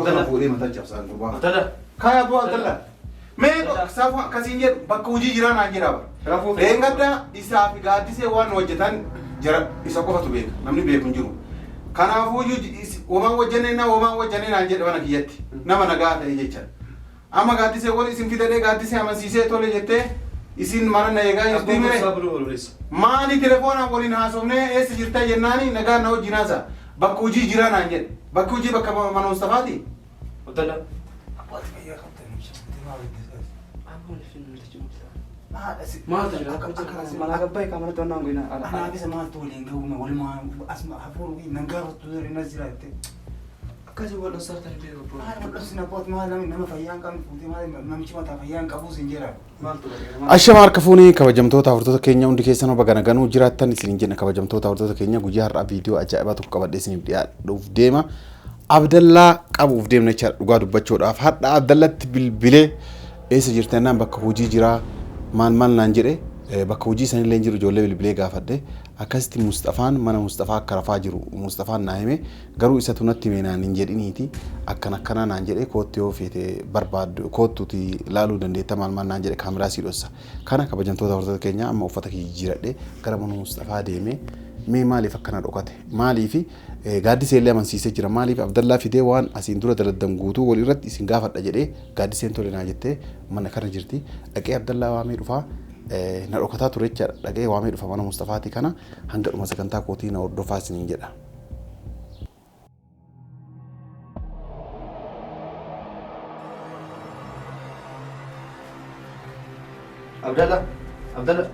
أنا فولي ما تجيب سان دوبا تلا كايا بوا تلا ميكو سافا كاسينجر بكوجي جيران أجيرا لينغدا إسافي قادي سي وان وجتان جرا إساقو فتو بيك نمني بيكون جرو كان أفوجو وما وجننا أنجد وانا كيات نما نجات يجتان أما قادي سي وان اسم كده قادي سي أما سيسي تولي جتة isin mana naega istimere mani telefona wali na hasomne es jirta jennani naga na jinaza bakuji jirana anjen bakuji bakka mana mustafati utala apat kaya khabta nimsha amul fin mutajum ما ما أنا قبّي كاميرا تونا عندنا أنا بس ما تقولين قوم ولا ما أسمع حفور وين نقارب تدور ينزل هذا كذا ولا صار تنبيه بقول أنا بس نبض ما لم نما فيان كم فوتي ما مشي ما تفيان كابوس إنجرا Ashama harkafuuni kabajamtoota hordoftoota keenya hundi keessanuu bagana ganuu jiraattan isin jenna kabajamtoota hordoftoota keenya guyyaa har'aa viidiyoo ajaa'ibaa tokko qabadhee isiniif dhiyaadhuuf deema. Abdallaa qabuuf deemna jecha dhugaa dubbachuudhaaf hadha Abdallatti bilbilee eessa jirtannaan bakka hojii jira maal naan jedhe bakka hojii sanillee jiru ijoollee bilbilee gaafadhe akkasitti Mustafaan mana Mustafaa akka rafaa jiru Mustafaan naa hime garuu isa tunatti meenaan hin jedhiniiti akkana naan jedhe kootti yoo feete barbaadu koottuti laaluu dandeetta maal naan jedhe kaameraa sii dhossa kana kabajamtoota hordoftoota keenya amma uffata kiyya jiradhe gara mana Mustafaa deeme mee maaliif akkana dhokate maaliif gaaddisee illee amansiisee jira maaliif Abdallaa fidee waan asiin dura daladdan guutuu wal irratti isin gaafadha jedhee gaaddiseen tole naa jettee mana kana jirti dhaqee Abdallaa waamee dhufaa na dhokataa ture jecha dhaqee waamee dhufa mana Mustafaati kana hanga dhuma sagantaa kootii na hordofaa isiniin jedha. Abdallah Abdallah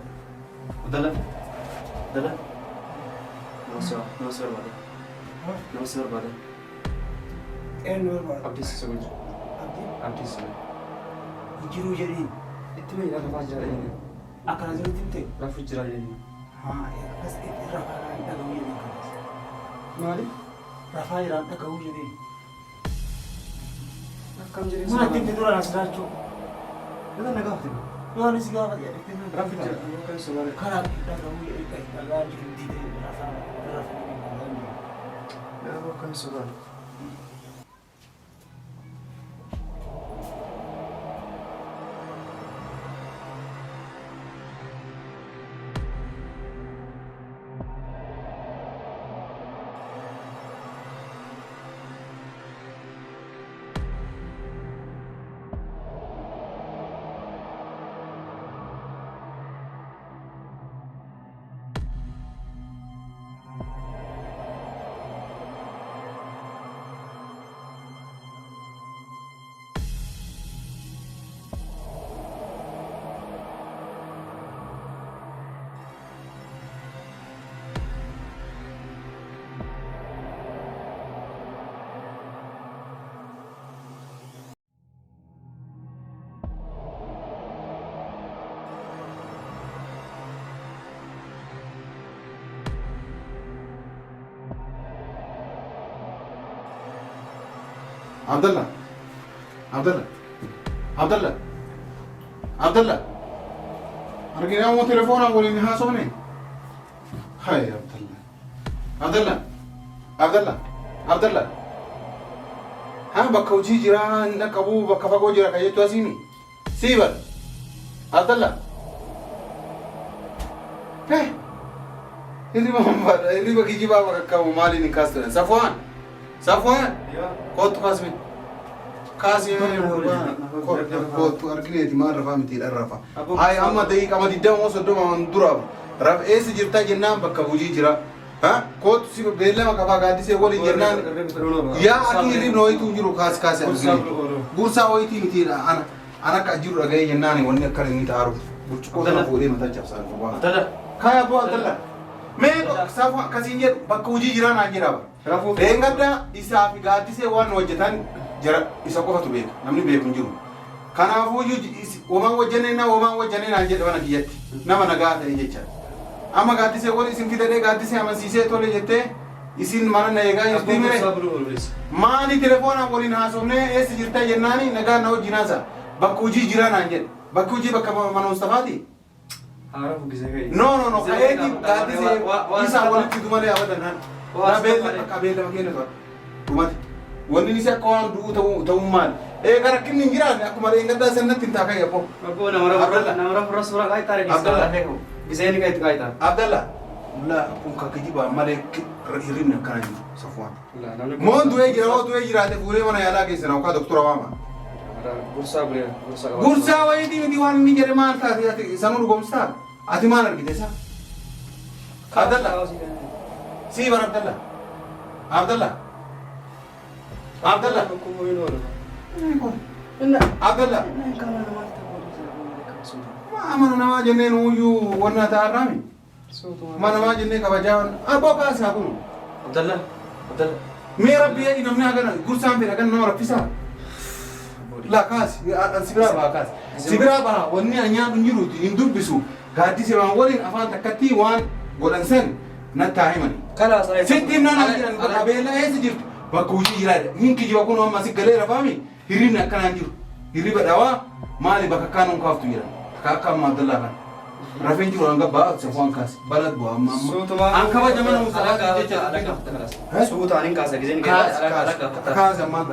نوصل بعد إيه نور بعد أبدي سوي أبدي سوي يجرو جرين إتمي لا رفع جرين أكن زرت أنت رفع جرين ها بس رفع عندك وين مالي رفع عندك وين كم جرين ما تبي تدور على سرعته هذا نقافة لا نسيقها قد يعني رفع جرين كم سوالي كنا عندك وين أجار جديد رفع لا هو كم سوالي Abdallah argina mo telefona wali ni hasone hay Abdallah ha bakka hojii jira na qabu bakka fagoo jira kayettu asimi sibar Abdallah Hiriba kijiba bakka mali ni kastra Safwan kootu kasmi kaasii kootu argineeti maal rafaa miti dharrafa hay amma daqiiqa ama 20 30 dura raf eessa jirtaa jennaan bakka hojii jira ha kootu si beellama qabaa gaaddisee waliin jennaan yaa akki hirribna wayituu jiru kaasi gursaa wayitii miti ana akka jiru dhaga'ee jennaan wanni akka inni taaru burcuqoo sana fuudhee mataa cabsaan kaya boo Abdallah mee safa kasiin jedhu bakka hojii jiraa naan jedhaa Leengadda isaafi gaaddisee waan hojjetan jara isa qofatu beeka namni beeku hin jiru kanaafuu womaan wajjanee naan jedhe mana kiyyatti nama nagaa ta'e jecha amma gaaddisee wal isin fidadhee gaaddisee amansiisee tole jettee isin mana na eegaa jirtii mire maali telefoonaan waliin haasofnee eessa jirtaa jennaani nagaa na hojjinaasa bakka hojii jiraa naan jedhe bakka hojii bakka mana Mustafaati no kaeeti gaaddisee isaa walitti dumalee abadan Rabel makabel makene tuan, rumati, wanni ni akka waan du'u ta'uu maal gara kinni jiraanne akkuma leengaddaa sanatti hin taakay abbo Abbo nama furra suuraa kai taare Abdallah. Giseen kai ta. Abdallah la kun ka kijiba male hirina kana jiru Safwan mon du'e jiraate fuudhee mana yaalaa geessina ka doktora waama gursaa wayiti miti waan inni jedhe maal taate ati sanuu dhugomstaa ati maal argite sa Abdallah si bar Abdallah Abdallah Abdallah Abdallah mana nama jenneen uyyuu wanna ta'arrami mana ma jennee kabajaan abbo kaasaa kun Abdallah. mee rabbi jedhi namni hagana gursaan fedha kan nama raffisa la kaas sibira baa wanni anyaan hin jiruuti hin dubbisu gaaddise waan waliin afaan takkatti waan godhan san nattaa himani Kala sana. sitti himnaan jiran qabeella eessa jirtu bakka hojii jiraadha hin kijiba kun amma si galee rafaami hirribni akkanaan jiru hirriba dhawaa maali bakka kaanuun kaaftu jiran akka amma Abdallah kan rafin jiru hanga baa Safwan kaas balad bu'a amma an kabaja mana musalaa jecha Suuta anin kaasa giseen kaas amma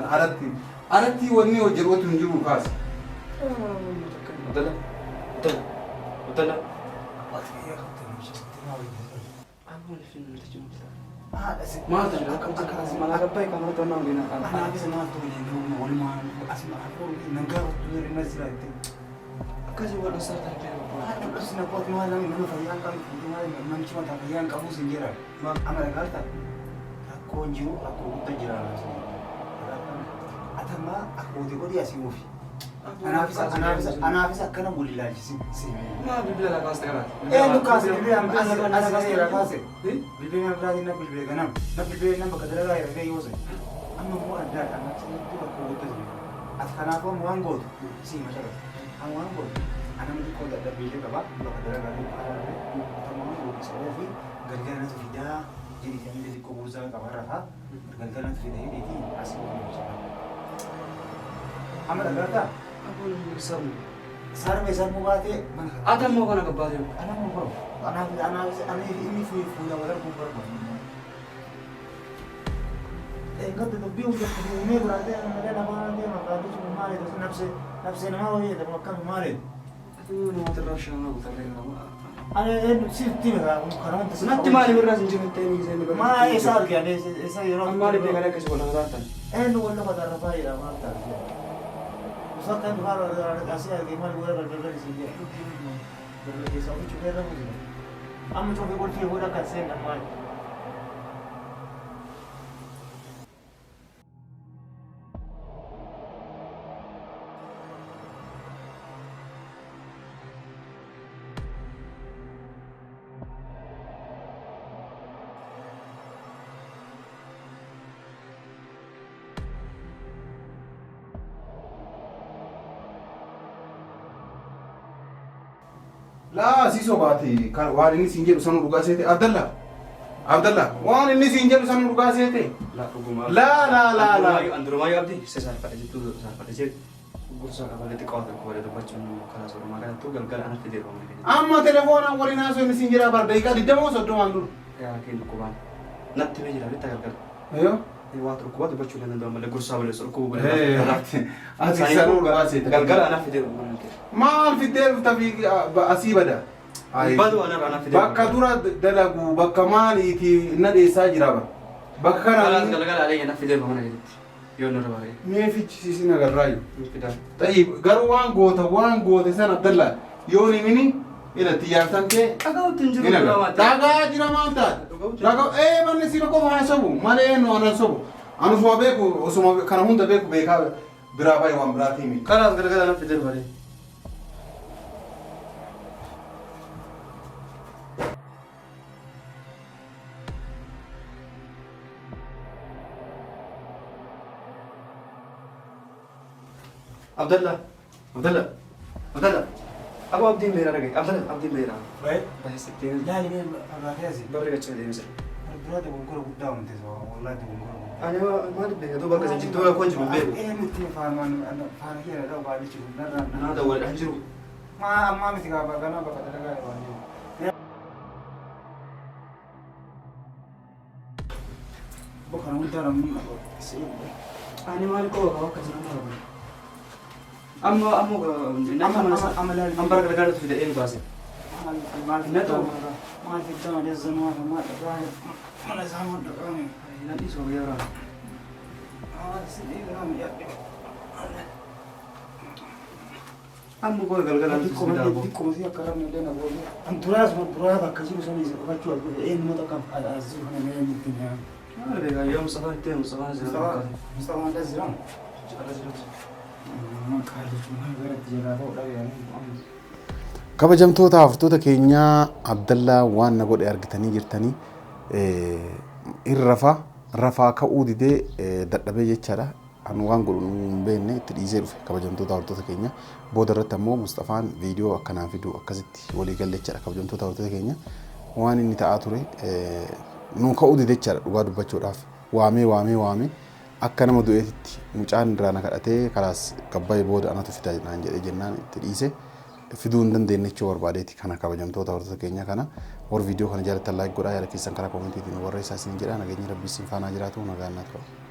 alatti wanni hojjetu hin jiru kaas Abdallah. Maal tajaajila akka mana gabaa kamar tuan orang dina. Anak bisa nak tu yang dulu wali mana asma aku nengkar tu dari Malaysia itu. Kasi wala sa tayo. Aku sih nak buat mana ni mana faham kami mana mana cuma tak faham kamu sendiri. Mak amal kata aku jiru aku udah jiran. Atama aku dia sih mufi. Anak bisa kena boleh lagi sih. Ma bibila la kasta kana. Lu kasih bibila anak kasih kasih. Bibila yang berarti nak bibila kanam. Nak bibila yang berkata lagi ada yang usai. Amma mu ada anak sih tu aku udah jiran. At kenapa mu anggot? Si macam ang anggot. Anak mu kau ada bibila apa? Berkata lagi ada. Kamu mu bisa ofi. Gara-gara tu tidak. Jadi kami jadi kubuza kamar apa? Gara-gara tu tidak ini asal macam. Amma kata Ako ni sar. Sar mu baate Ata mo kana gabaa yo. anak mu bro anak ini fui ya wala ko bro enggak tuh biung ke ini berarti ada nama dia maka itu cuma male itu nafsi nama dia tapi makan male Ako ni mo tara siya na utang na. ada sifti lah karena itu Natti mali berra sinjin tani giseen. ma esar que ada esa yo Mali pegare kasi wala ngatan. no wala pada rapai lah mata usakan tu kalau ada kasih lagi mal gua berada di sini berada di sini juga ada mungkin amu coba buat dia udah kasih nama La si sobati kan waan inni siin jedhu sanuu dhugaa seete Abdallah waan inni siin jedhu sanuu dhugaa seete La dhuguma. la Andurumayu abdi saya pada itu saya pada sih gursa kabale tiqawta ko wala dubbachun kana so magana tu galgal ana fide ro ngene. amma telefoona waliin haasoo inni siin jedhaa bar daqiiqaa 20 30 dur Ya kin kuban. Natti me jira bitta galgal. ayo Waa turkuba dubbachun nan do male gursa wala so ko wala. ati sanuu dhugaa seete galgal ana fide ro ngene. maal fiddee tafi asii bada Badu ana fide. bakka dura dalagu bakka maaliiti na dheessaa jira bar bakka Kalas kana galgal alayya na fide ro ngene. Yo no rabaye. mee fichisiisin agarraayu Fida. طيب قالوا وان قوت سنة عبد الله يوني مني إلى تيار سنتي Agaw tinjuru هنا ramat. داغا جرا ما انت داغا ايه من نسيب كو حسبو ما له انه انا سبو انا سو بيكو اسمو كان هون بيكو بيكا برافاي وان براتي مي Kalas galgal ana fide bare. Abdallah. Abu abdi mera lagi. Abdallah abdi mera. باي Bahasa Tiktok. لا لي ما كازي Baru kecil dia misal. براتي بنقول قدام انت والله بنقول Ani ma di bega do baga sanji do ko jibu bego. ايه متي فاهمان انا فاهم كده لو بعد شيء Na da wal anjiru. ما متي بقى انا بقى دلغا بكره وانت انا أنا ما لقوا كواكب أما برك رجعت في دقيقة بس ما في الدم ده الزمان ما تقرأ أنا زمان تقرأ لا يسوي يا رب أما قول قال ديكم فيها كرامة لنا بقول أنتراس من برادا كجيل سوني زكاة إيه ما تكم أزيل هنا ما يمكن يعني هذا يوم صباح تيم صباح زمان صباح ده زمان kabajamtoota haftoota keenya Abdallaa waan na godhe argitanii jirtanii rafaa ka'uu didee dadhabee jechaadha. Anu waan godhu hin beekne itti dhiisee dhufe kabajamtoota haftoota keenya. Booda irratti ammoo Mustafaan viidiyoo akkanaa fiduu akkasitti walii galle jechaadha kabajamtoota haftoota keenya. Waan inni ta'aa ture nu ka'uu didee jechaadha dhugaa dubbachuudhaaf waamee akka nama du'eetitti mucaan irraa na kadhatee karaas gabbaa'ee booda anatu fidaa naan jedhee jennaan itti dhiise fiduu hin dandeenye jechuu barbaadeeti kana kabajamtoota hordoftoota keenya kana war viidiyoo kana jaalattan laayik godhaa yaada keessan karaa koomentiitiin warra isaa isin jedhaa nageenyi rabbii isin faanaa jiraatu nagaan naaf ta'u.